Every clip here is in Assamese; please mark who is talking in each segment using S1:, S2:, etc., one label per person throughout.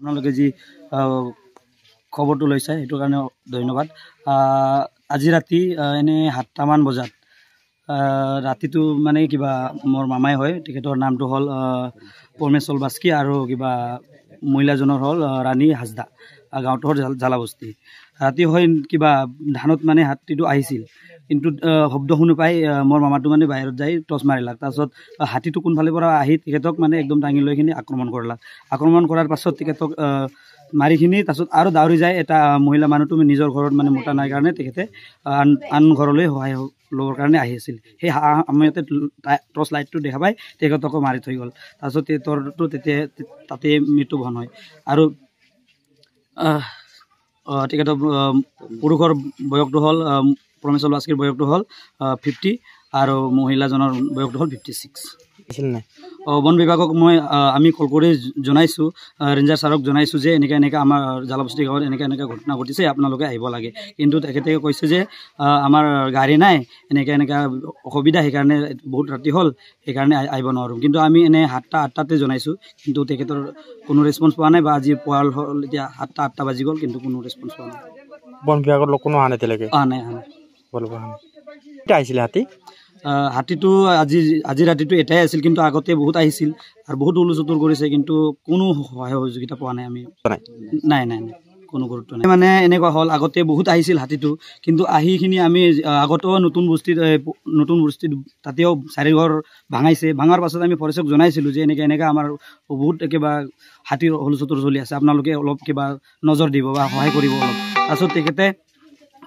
S1: আপোনালোকে যি খবৰটো লৈছে সেইটো কাৰণে ধন্যবাদ। আজি ৰাতি এনে 7টামান বজাত ৰাতিটো মানে কিবা মোৰ মামাই হয়, তেখেতৰ নামটো হ'ল পৰমেশ্বৰ বাস্কি আৰু কিবা মহিলাজনৰ হ'ল ৰাণী হাজদা, গাঁৱটো হ'ল জালাবস্তি। ৰাতি হয় কিবা ধানত মানে হাতীটো আহিছিল, কিন্তু শব্দ শুনি পাই মোৰ মামাটো মানে বাহিৰত যাই টৰ্চ মাৰিলাক। তাৰপিছত হাতীটো কোনফালৰ পৰা আহি তেখেতক মানে একদম দাঙি লৈ কিনি আক্ৰমণ কৰিলাক। আক্ৰমণ কৰাৰ পাছত তেখেতক মাৰিখিনি তাৰপিছত আৰু দাউৰি যায়। এটা মহিলা মানুহটো নিজৰ ঘৰত মানে মোটা নাই কাৰণে তেখেতে আন ঘৰলৈ সহায় ল'বৰ কাৰণে আহি আছিল। সেই সময়তে টৰ্চ লাইটটো দেখা পাই তেখেতকো মাৰি থৈ গ'ল। তাৰপিছত তেওঁৰটো তেতিয়া তাতে মৃত্যুবৰণ হয়। আৰু তেখেতৰ পুৰুষৰ বয়সটো হ'ল পৰমেশ্বৰ বাস্কিৰ বয়সটো হ'ল 50 আৰু মহিলাজনৰ বয়সটো হ'ল 56। বন বিভাগক আমি কল কৰি জনাইছোঁ, ৰেঞ্জাৰ ছাৰক জনাইছোঁ যে এনেকৈ আমাৰ জালাবস্তি গাঁৱত এনেকৈ ঘটনা ঘটিছে, আপোনালোকে আহিব লাগে। কিন্তু তেখেতে কৈছে যে আমাৰ গাড়ী নাই, এনেকৈ অসুবিধা, সেইকাৰণে বহুত ৰাতি হ'ল, সেইকাৰণে আহিব নোৱাৰোঁ। কিন্তু আমি এনে 7টা-8টাতে জনাইছোঁ, কিন্তু তেখেতৰ কোনো ৰেছপন্স পোৱা নাই। বা আজি পুৱা হ'ল এতিয়া 7টা বাজি গ'ল, কিন্তু কোনো ৰেছপন্স পোৱা নাই।
S2: বন বিভাগৰ লোক কোনো অহা নাই এতিয়ালৈকে?
S1: অহা নাই।
S2: এতিয়া আহিছিলে
S1: হাতীটো আজি ৰাতিটো এটাই আছিল, কিন্তু আগতে বহুত আহিছিল আৰু বহুত উলুচুতুৰ কৰিছে, কিন্তু কোনো সহায় সহযোগিতা পোৱা নাই আমি। নাই কোনো গুৰুত্ব নাই। মানে এনেকুৱা হ'ল, আগতে বহুত আহিছিল হাতীটো, কিন্তু আহিখিনি আমি আগতেও নতুন বস্তিত তাতেও 4 ঘৰ ভাঙাইছে। ভাঙাৰ পাছত আমি ফৰেষ্টক জনাইছিলোঁ যে এনেকৈ আমাৰ বহুত কিবা হাতীৰ হুলচুতুৰ চলি আছে, আপোনালোকে অলপ কিবা নজৰ দিব বা সহায় কৰিব অলপ। তাৰপিছত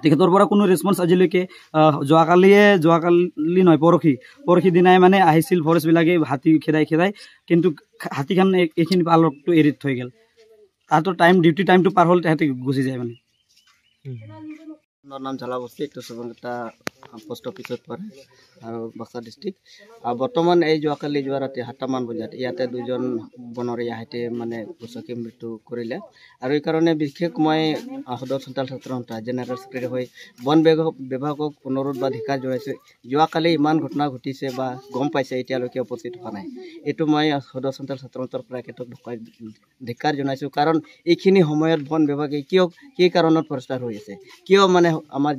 S1: তেখেতৰ পৰা কোনো ৰেছপন্স আজিলৈকে যোৱাকালি নহয়, পৰহি দিনাই মানে আহিছিল ফৰেষ্টবিলাকে হাতী খেদাই, কিন্তু হাতীখন এইখিনি পালকটো এৰি থৈ গ'ল। তাহাঁতৰ ডিউটি টাইমটো পাৰ হ'ল, তাহাঁতে গুচি যায় মানে।
S3: মোৰ নাম জালাবস্তি, এইটো চবনকাটা পোষ্ট অফিচত পৰে আৰু বাক্সা ডিষ্ট্ৰিক্ট। বৰ্তমান এই যোৱা ৰাতি 7টামান বজাত ইয়াতে 2জন বনৰীয়া হাতীয়ে মানে গচকি মৃত্যু কৰিলে। আৰু এই কাৰণে বিশেষ মই সদৰ চোতাল ছাত্ৰ সন্থা জেনেৰেল ছেক্ৰেটাৰী হৈ বন বিভাগক অনুৰোধ বা ধিক্কাৰ জনাইছোঁ। যোৱাকালি ইমান ঘটনা ঘটিছে বা গম পাইছে, এতিয়ালৈকে উপস্থিত হোৱা নাই। এইটো মই সদৰ চোতাল ছাত্ৰ সন্থাৰ পৰা এখেতক ধিক্কাৰ জনাইছোঁ। কাৰণ এইখিনি সময়ত বন বিভাগে কি কাৰণত ফৰেষ্টাৰ হৈ আছে, কিয় মানে আমাৰ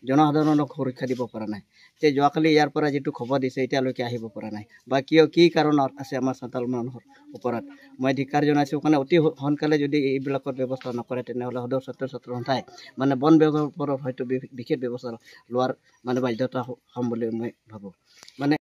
S3: জনসাধাৰণক সুৰক্ষা দিব পৰা নাই। যে যোৱাকালি ইয়াৰ পৰা যিটো খবৰ দিছে এতিয়ালৈকে আহিব পৰা নাই, বা কি কাৰণত আছে আমাৰ চান্তাল মানুহৰ ওপৰত মই ধিক্কাৰ জনাইছোঁ। কাৰণে অতি সোনকালে যদি এইবিলাকৰ ব্যৱস্থা নকৰে, তেনেহ'লে সদৰ ছাত্ৰ সন্থাই মানে বন বিভাগৰ ওপৰত হয়তো বিশেষ ব্যৱস্থা লোৱাৰ মানে বাধ্যতা হ'ম বুলি মই ভাবোঁ। মানে